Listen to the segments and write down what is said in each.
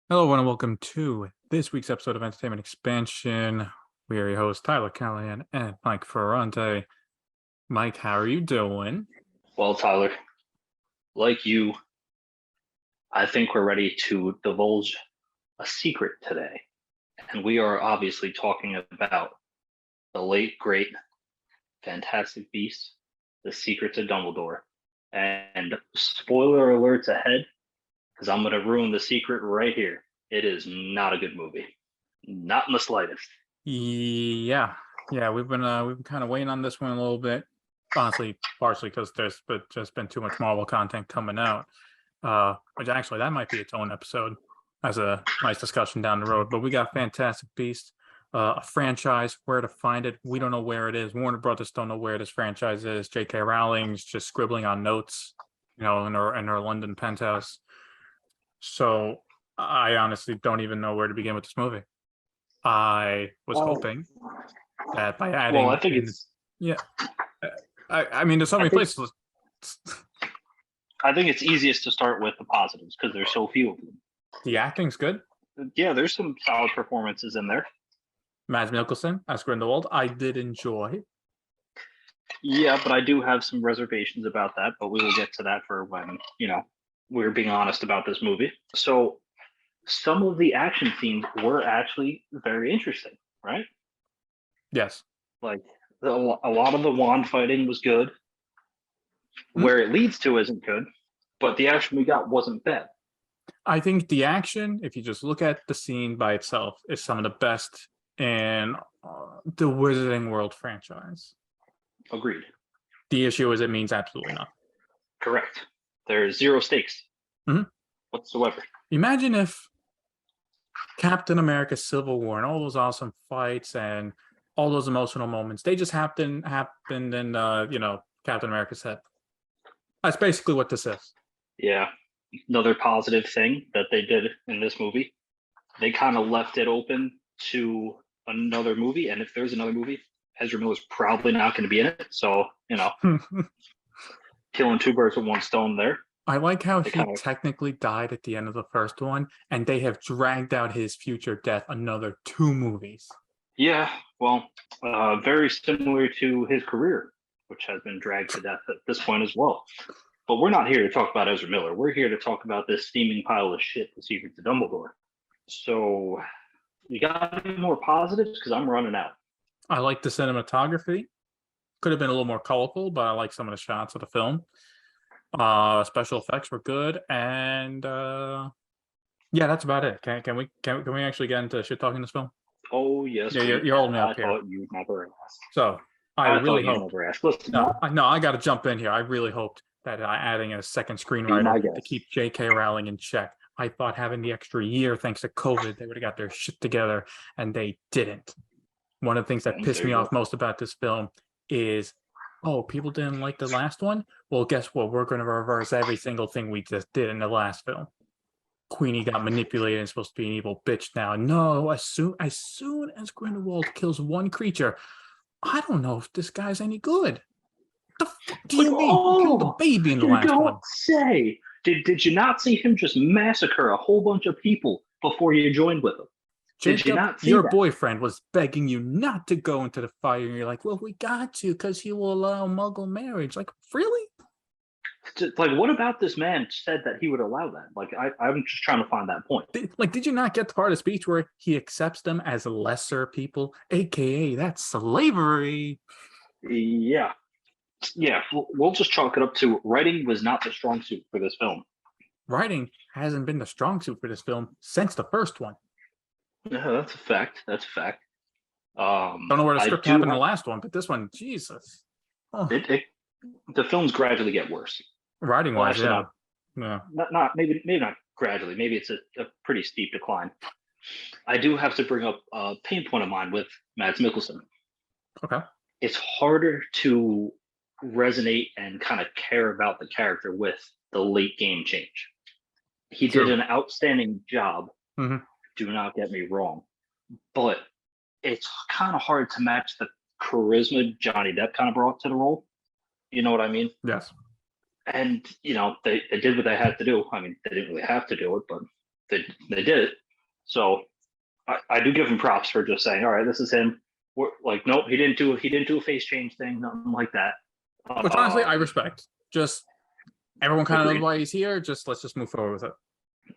Hello, and welcome to this week's episode of Entertainment Expansion. We are your hosts, Tyler Callahan and Mike Ferrante. Mike, how are you doing? Well, Tyler, like you, I think we're ready to divulge a secret today. And we are obviously talking about the late, great, fantastic beast, The Secrets of Dumbledore. And spoiler alerts ahead, because I'm going to ruin the secret right here. It is not a good movie. Not in the slightest. Yeah, we've been kind of waiting on this one a little bit. Honestly, partially because there's just been too much Marvel content coming out. Which actually that might be its own episode as a nice discussion down the road. But we got Fantastic Beast, a franchise. Where to find it? We don't know where it is. Warner Brothers don't know where this franchise is. J.K. Rowling's just scribbling on notes, in her London penthouse. So I honestly don't even know where to begin with this movie. I was Well, hoping that by well, I adding think in, it's yeah, I mean, there's so I many think places. I think it's easiest to start with the positives because there's so few of The acting's good. them. Yeah, there's some solid performances in there. Mads Mikkelsen as Grindelwald, I did enjoy. Yeah, but I do have some reservations about that, but we will get to that for when, we're being honest about this movie. So some of the action scenes were actually very interesting, right? Yes. Like a lot of the wand fighting was good. Hmm? Where it leads to isn't good, but the action we got wasn't bad. I think the action, if you just look at the scene by itself, is some of the best in the Wizarding World franchise. Agreed. The issue is it means absolutely nothing. Correct. There's zero stakes Mhm. whatsoever. Imagine if Captain America Civil War and all those awesome fights and all those emotional moments, they just happened in Captain America's head. That's basically what this is. Yeah. Another positive thing that they did in this movie, they kind of left it open to another movie. And if there's another movie, Ezra Miller's probably not going to be in it. So, killing two birds with one stone there. I like how They he kind of, technically died at the end of the first one, and they have dragged out his future death another 2 movies. yeah, well, very similar to his career, which has been dragged to death at this point as well. But we're not here to talk about Ezra Miller. We're here to talk about this steaming pile of shit, The Secrets of Dumbledore. So, you got any more positives? Because I'm running out. I like the cinematography. Could have been a little more colorful, but I like some of the shots of the film. Special effects were good, and yeah, that's about it. Can we actually get into shit talking this film? Oh yes, Yeah, you're holding me I up here. thought you'd never ask. So I I really thought you'd hope. never ask. Listen, No, I got to jump in here. I really hoped that adding a second be screenwriter my to guest. keep J.K. Rowling in check. I thought having the extra year, thanks to COVID, they would have got their shit together, and they didn't. One of the things that pissed There me you off go. most about this film is, oh, people didn't like the last one? Well, guess what? We're going to reverse every single thing we just did in the last film. Queenie got manipulated and supposed to be an evil bitch now. No, as soon as Grindelwald kills one creature, I don't know if this guy's any good. The fuck do It's like, you mean? He killed the oh, baby in the you last don't one. say. Did you not see him just massacre a whole bunch of people before you joined with him? Did you Jacob, not see your that? boyfriend was begging you not to go into the fire, and you're like, well, we got to because he will allow muggle marriage. Like, really? Like, what about this man said that he would allow that? Like, I'm just trying to find that point. Did you not get the part of the speech where he accepts them as lesser people, aka that's slavery? Yeah, yeah. We'll just chalk it up to writing was not the strong suit for this film. Writing hasn't been the strong suit for this film since the first one. Yeah, that's a fact. That's a fact. Don't know where the I script do happened in have the last one, but this one, Jesus. Oh, the films gradually get worse. writing Well, wise, actually, yeah. Yeah. not maybe not gradually. Maybe it's a pretty steep decline. I do have to bring up a pain point of mine with Mads Mikkelsen. Okay. It's harder to resonate and kind of care about the character with the late game change. He True. did an outstanding job. Mhm. Do not get me wrong, but it's kind of hard to match the charisma Johnny Depp kind of brought to the role. You know what I mean? Yes. And they did what they had to do. I mean, they didn't really have to do it, but they did it. So I do give him props for just saying, all right, this is him. We're like, nope, he didn't do a face change thing, nothing like that. Which honestly, I respect. Just everyone kind of knows Agreed. why he's here. Let's just move forward with it.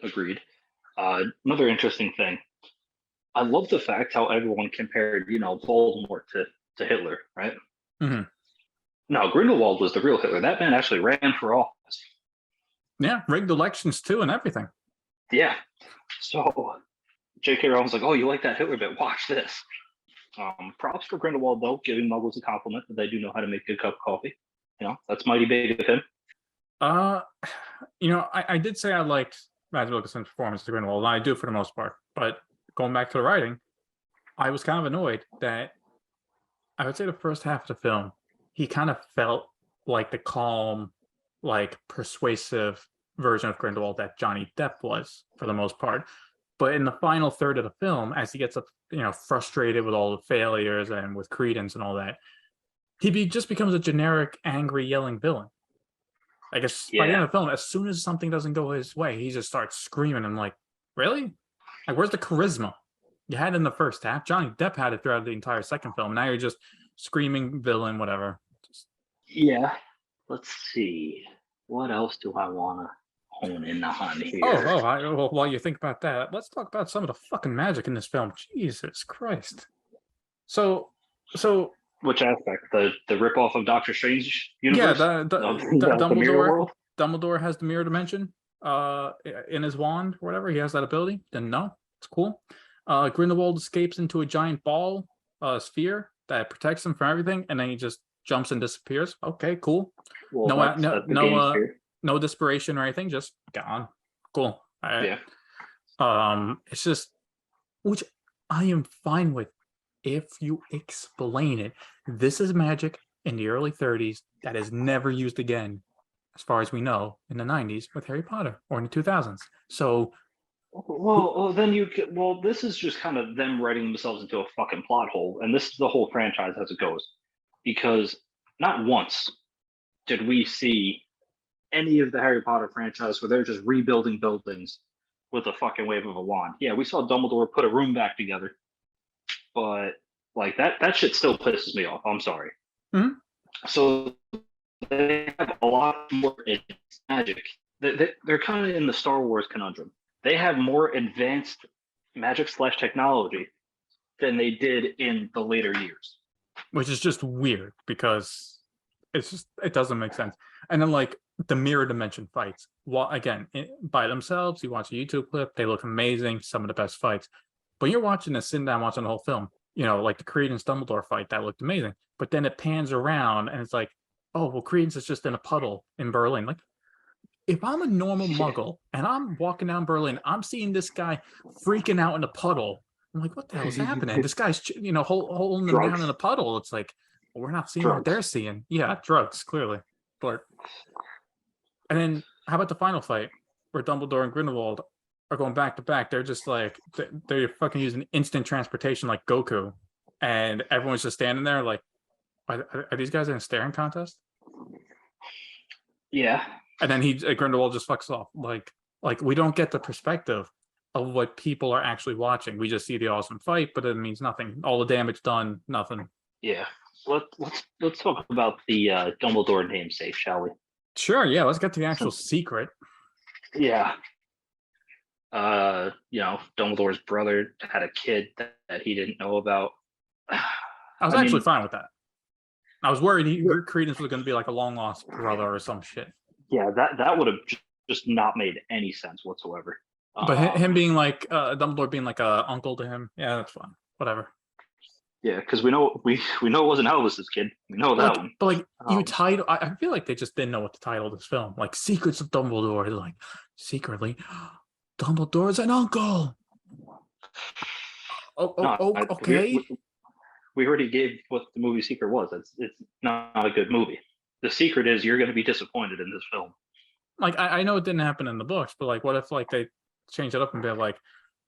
Agreed. Another interesting thing. I love the fact how everyone compared, Voldemort to Hitler, right? Mm-hmm. No, Grindelwald was the real Hitler. That man actually ran for office. Yeah, rigged elections too and everything. Yeah. So J.K. Rowling's like, oh, you like that Hitler bit? Watch this. Props for Grindelwald, though, giving Muggles a compliment that they do know how to make a cup of coffee. That's mighty big of him. I did say I liked Mads Mikkelsen's performance to Grindelwald, and I do for the most part. But going back to the writing, I was kind of annoyed that I would say the first half of the film, he kind of felt like the calm, like persuasive version of Grindelwald that Johnny Depp was for the most part. But in the final third of the film, as he gets up, frustrated with all the failures and with Credence and all that, he just becomes a generic, angry, yelling villain. I guess by the end of the film, as soon as something doesn't go his way, he just starts screaming. I'm like, really? Like, where's the charisma? You had it in the first half. Johnny Depp had it throughout the entire second film. Now you're just screaming villain, whatever. Yeah. Let's see. What else do I want to hone in on here? Well, while you think about that, let's talk about some of the fucking magic in this film. Jesus Christ. So which aspect? The ripoff of Doctor Strange universe? Yeah, the mirror world? Dumbledore has the mirror dimension in his wand or whatever. He has that ability. Then no, it's cool. Grindelwald escapes into a giant ball sphere that protects him from everything, and then he just jumps and disappears. Okay, cool. Well, No desperation or anything, just gone. Cool. Yeah. It's just, which I am fine with if you explain it. This is magic in the early 30s that is never used again, as far as we know, in the 90s with Harry Potter or in the 2000s. So, this is just kind of them writing themselves into a fucking plot hole, and this is the whole franchise as it goes, because not once did we see any of the Harry Potter franchise where they're just rebuilding buildings with a fucking wave of a wand. Yeah, we saw Dumbledore put a room back together, but like that shit still pisses me off. I'm sorry. Mm-hmm. So they have a lot more advanced magic. They're kind of in the Star Wars conundrum. They have more advanced magic / technology than they did in the later years. Which is just weird because it doesn't make sense. And then like the mirror dimension fights, well, again, by themselves, you watch a YouTube clip, they look amazing, some of the best fights. But you're watching this, sitting down watching the whole film, like the Credence Dumbledore fight, that looked amazing. But then it pans around and it's like, oh, well, Credence is just in a puddle in Berlin. Like, if I'm a normal muggle and I'm walking down Berlin, I'm seeing this guy freaking out in a puddle. I'm like, what the hell is happening? This guy's, holding them down in a puddle. It's like, well, we're not seeing what they're seeing. Yeah, drugs, clearly. But, and then how about the final fight where Dumbledore and Grindelwald are going back to back? They're just like, they're fucking using instant transportation like Goku. And everyone's just standing there like, are these guys in a staring contest? Yeah. And then Grindelwald just fucks off. Like we don't get the perspective of what people are actually watching. We just see the awesome fight, but it means nothing. All the damage done, nothing. Yeah. Let's talk about the Dumbledore namesake, shall we? Sure. Yeah. Let's get to the actual secret. Yeah. Dumbledore's brother had a kid that he didn't know about. I was actually fine with that. I was worried Credence was going to be like a long lost brother or some shit. Yeah, that would have just not made any sense whatsoever. But him being like Dumbledore being like a uncle to him, yeah, that's fine. Whatever. Yeah, because we know it wasn't Elvis's kid. We know that one. But like you title, I feel like they just didn't know what to title this film. Like Secrets of Dumbledore. They're like, secretly, Dumbledore's an uncle. Okay. We already gave what the movie Secret was. It's not a good movie. The secret is you're going to be disappointed in this film. Like I know it didn't happen in the books, but like, what if like they change it up and be like,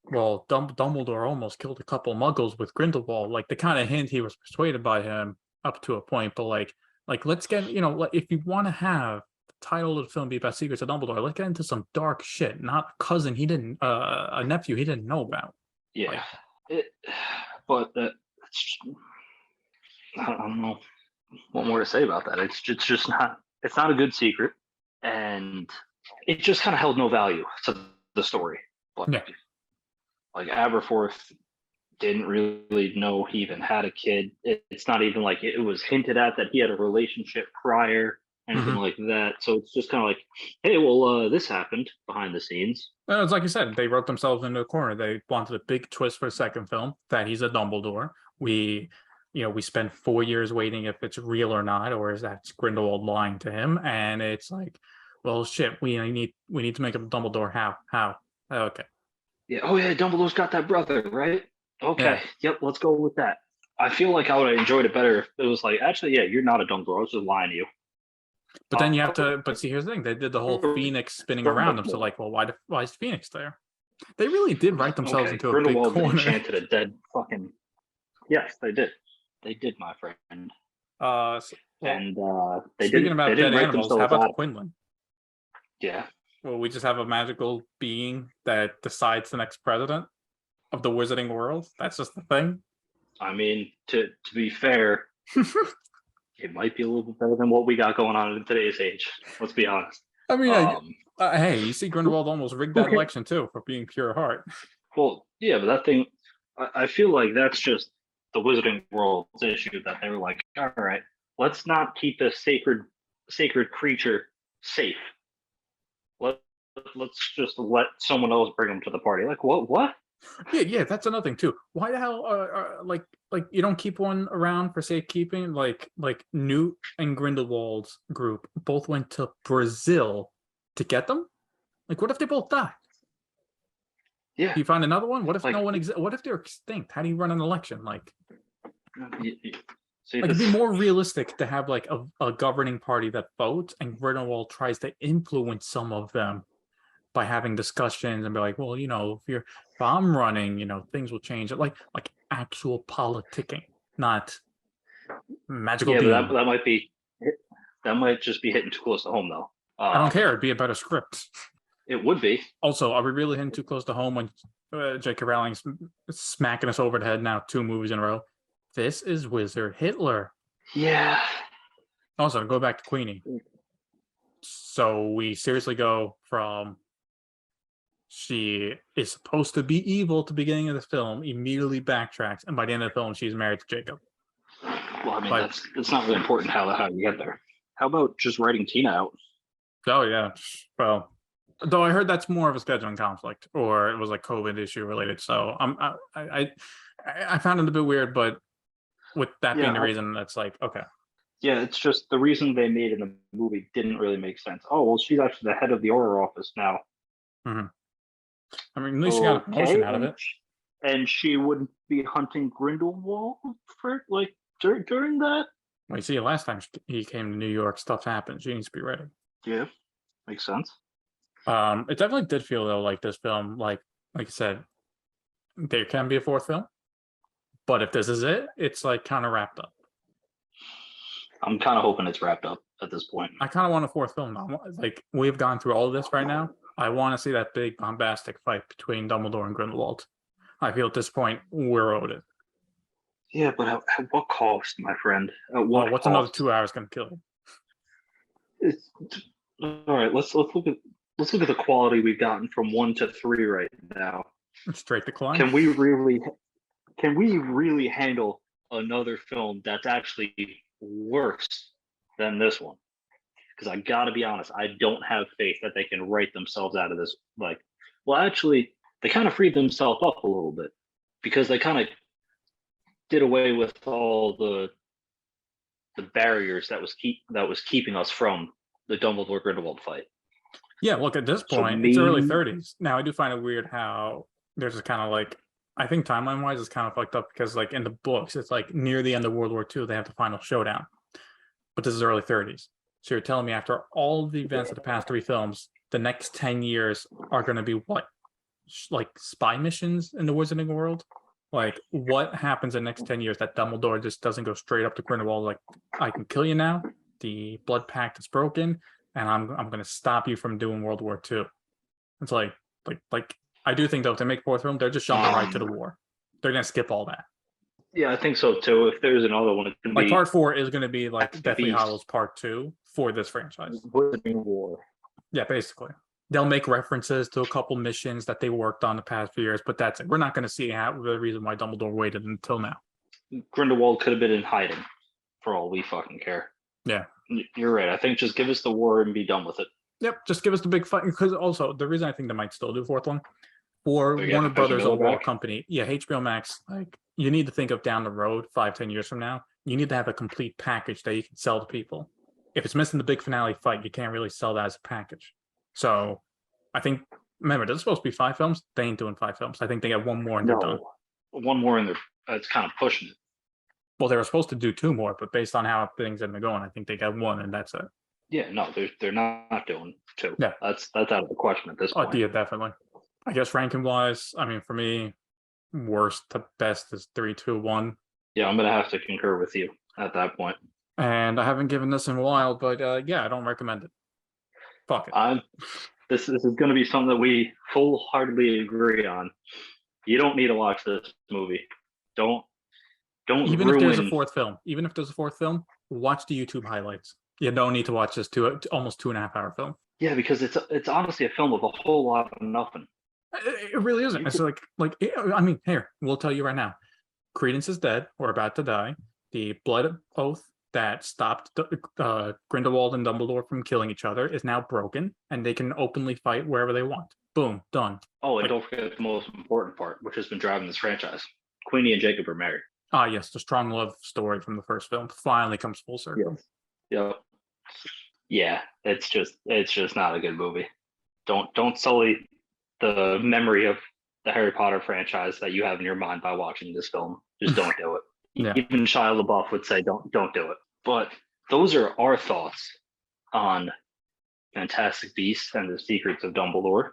well, Dumbledore almost killed a couple Muggles with Grindelwald. Like the kind of hint he was persuaded by him up to a point, but like let's get if you want to have title of the film be about Secrets of Dumbledore, let's get into some dark shit, not a cousin he didn't, a nephew he didn't know about. Yeah, Like- but I don't know what more to say about that. It's just not. It's not a good secret, and it just kind of held no value to the story. Like Aberforth didn't really know he even had a kid. It's not even like it was hinted at that he had a relationship prior, anything like that. So it's just kind of like, hey, well, this happened behind the scenes. It's like you said, they wrote themselves into a corner. They wanted a big twist for the second film that he's a Dumbledore. We spent 4 years waiting if it's real or not, or is that Grindelwald lying to him? And it's like, well, shit, we need to make him Dumbledore. How? Okay. Yeah. Oh yeah, Dumbledore's got that brother, right? Okay. Yeah. Yep. Let's go with that. I feel like I would have enjoyed it better if it was like, actually, yeah, you're not a Dumbledore. I was just lying to you. But then you have to. But see, here's the thing: they did the whole Phoenix spinning around them. So, like, well, why is Phoenix there? They really did write themselves into a big corner. Enchanted a dead fucking. Yes, they did. They did, my friend. They speaking didn't. About they dead didn't write animals, how themselves about out. Quinlan? Yeah. Well, we just have a magical being that decides the next president of the wizarding world. That's just the thing. I mean, to be fair, it might be a little bit better than what we got going on in today's age. Let's be honest. I mean, hey, you see, Grindelwald almost rigged that election too for being pure heart. Well, yeah, but that thing, I feel like that's just the wizarding world's issue that they were like, all right, let's not keep this sacred creature safe. Let's just let someone else bring them to the party. Like what? Yeah, that's another thing too. Why the hell, like you don't keep one around for safekeeping? Like Newt and Grindelwald's group both went to Brazil to get them. Like, what if they both die? Yeah. Do you find another one? What if no one exists? What if they're extinct? How do you run an election? Like, it'd be more realistic to have like a governing party that votes, and Grindelwald tries to influence some of them by having discussions and be like, well, if I'm running, things will change. Like actual politicking, not magical. Yeah, but that might just be hitting too close to home, though. I don't care. It'd be a better script. It would be. Also, are we really hitting too close to home when J.K. Rowling's smacking us over the head now 2 movies in a row? This is Wizard Hitler. Yeah. Also, go back to Queenie. So we seriously go from she is supposed to be evil at the beginning of the film, immediately backtracks, and by the end of the film, she's married to Jacob. Well, I mean, it's not really important how you get there. How about just writing Tina out? Oh yeah, well, though I heard that's more of a scheduling conflict, or it was like COVID issue related. So I found it a bit weird, but with that being the reason, that's like okay. Yeah, it's just the reason they made it in the movie didn't really make sense. Oh well, she's actually the head of the Auror office now. Mm-hmm. I mean, at least she got a promotion out of it. And she wouldn't be hunting Grindelwald for like during that. Well, you see, last time he came to New York, stuff happened. She needs to be ready. Yeah, makes sense. It definitely did feel though like this film, like you said, there can be a 4th film, but if this is it, it's like kind of wrapped up. I'm kind of hoping it's wrapped up at this point. I kind of want a 4th film now. Like we've gone through all of this right now. I want to see that big bombastic fight between Dumbledore and Grindelwald. I feel at this point we're owed it. Yeah, but at what cost, my friend? What's cost? Another 2 hours going to kill you? All right, let's look at the quality we've gotten from 1 to 3 right now. Straight decline. Can we really handle another film that's actually worse than this one? Because I gotta be honest, I don't have faith that they can write themselves out of this. Like, well, actually, they kind of freed themselves up a little bit because they kind of did away with all the barriers that was keeping us from the Dumbledore Grindelwald fight. Yeah, look, at this point, it's early 30s. Now, I do find it weird how there's kind of like, I think timeline-wise, it's kind of fucked up because, like, in the books, it's like near the end of World War II, they have the final showdown. But this is early 30s. So you're telling me after all the events of the past 3 films, the next 10 years are going to be what? Like spy missions in the wizarding world? Like, what happens in the next 10 years that Dumbledore just doesn't go straight up to Grindelwald like, I can kill you now? The blood pact is broken. and I'm going to stop you from doing World War II. It's like I do think though if they make fourth film, they're just jumping right to the war. They're going to skip all that. Yeah, I think so too. If there's another one, it can Like be part 4 is going to be like Deathly Beast. Hollows Part 2 for this franchise. War. Yeah, basically. They'll make references to a couple missions that they worked on the past few years, but that's it. We're not going to see the reason why Dumbledore waited until now. Grindelwald could have been in hiding, for all we fucking care. Yeah, you're right. I think just give us the war and be done with it. Yep, just give us the big fight. Because also the reason I think they might still do a fourth one for Again, Warner Brothers HBO overall back. company. Yeah, HBO Max. Like you need to think of down the road, 5-10 years from now. You need to have a complete package that you can sell to people. If it's missing the big finale fight, you can't really sell that as a package. So I think, remember, there's supposed to be 5 films. They ain't doing 5 films. I think they got 1 more and they're done. One more and it's kind of pushing it. Well, they were supposed to do 2 more, but based on how things have been going, I think they got 1 and that's it. Yeah, no, they're not doing 2. Yeah. That's out of the question at this point. Yeah, definitely. I guess ranking wise, I mean, for me, worst to best is 3, 2, 1. Yeah, I'm gonna have to concur with you at that point. And I haven't given this in a while, but yeah, I don't recommend it. Fuck it. This is going to be something that we full-heartedly agree on. You don't need to watch this movie. Don't Even ruin... if there's a fourth film, watch the YouTube highlights. You don't need to watch this almost 2.5 hour film. Yeah, because it's honestly a film of a whole lot of nothing. It really isn't. It's like I mean, here, we'll tell you right now. Credence is dead or about to die. The blood oath that stopped Grindelwald and Dumbledore from killing each other is now broken, and they can openly fight wherever they want. Boom, done. Oh, and don't forget the most important part, which has been driving this franchise. Queenie and Jacob are married. Ah, yes, the strong love story from the first film finally comes full circle. Yes. Yeah, it's just not a good movie. Don't sully the memory of the Harry Potter franchise that you have in your mind by watching this film. Just don't do it. Yeah. Even Shia LaBeouf would say don't do it. But those are our thoughts on Fantastic Beasts and the Secrets of Dumbledore.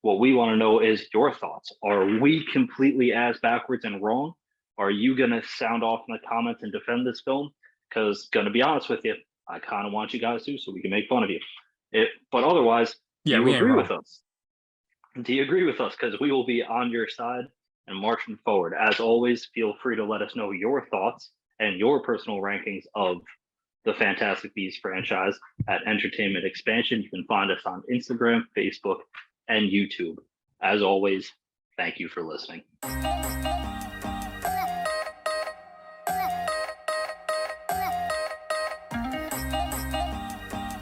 What we want to know is your thoughts. Are we completely ass backwards and wrong? Are you going to sound off in the comments and defend this film? Because, going to be honest with you, I kind of want you guys to, so we can make fun of you. But otherwise, yeah, do you agree with us? Do you agree with us? Because we will be on your side and marching forward. As always, feel free to let us know your thoughts and your personal rankings of the Fantastic Beasts franchise at Entertainment Expansion. You can find us on Instagram, Facebook, and YouTube. As always, thank you for listening.